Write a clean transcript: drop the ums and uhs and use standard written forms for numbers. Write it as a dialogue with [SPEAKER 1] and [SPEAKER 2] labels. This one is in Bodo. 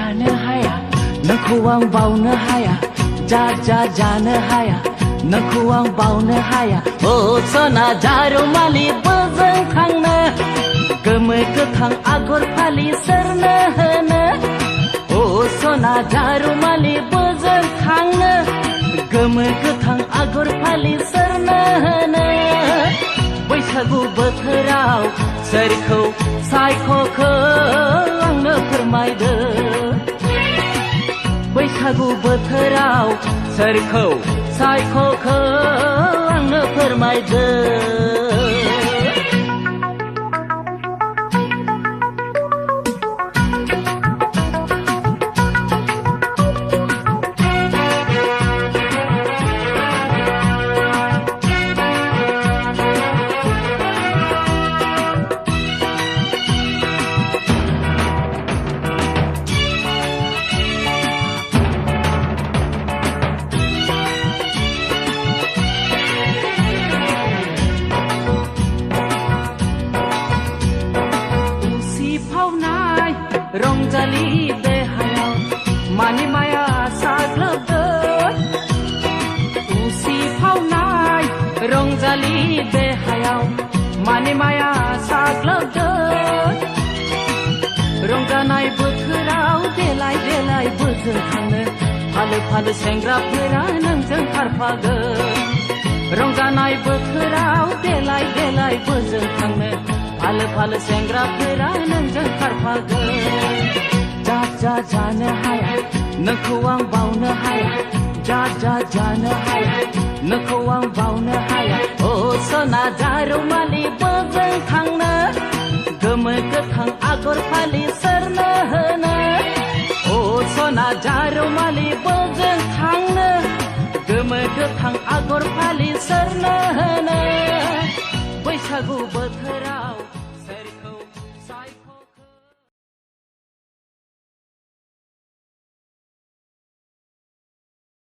[SPEAKER 1] जानो हाया नोंखौ आं बावनो हाया जा जा जानो हाया नोंखौ आं बावनो हाया ओ सना जारुमालि बोजों थांनो गोमो गोथां आगर फालि सोरनो होनो ओ सना जारुमालि बोजों थांनो गोमो गोथां आगर फालि सोरनो होनो बैसागु बोथोराव सोरखौ सायख'खो आंनो फोरमायदो बैसागु बोथोराव सोरखौ सायख'खो आंनो फोरमायदो रंजालि देहायाव मानि माया साग्लोबदों उसिफावनाय रंजालि देहायाव मानि माया साग्लोबदों रंजानाय बोथोराव देलाय देलाय बोजों थांनो फालो फालो सेंग्राफोरा नोंजों खारफागोन रंजानाय बोथोराव देलाय देलाय बोजों थांनो फालो फालो सेंग्राफोरा नोंजों खारफागोन जा जा जानो हाया नोंखौ आं बावनो हाया जा जा जानो हाया नोंखौ आं बावनो हाया ओ सना जारुमालि बोजों थांनो गोमो गोथां आगर फालि सोरनो होनो ओ सना जारुमालि बोजों थांनो गोमो गोथां आगर फालि सोरनो होनो बैसागु बोथोराव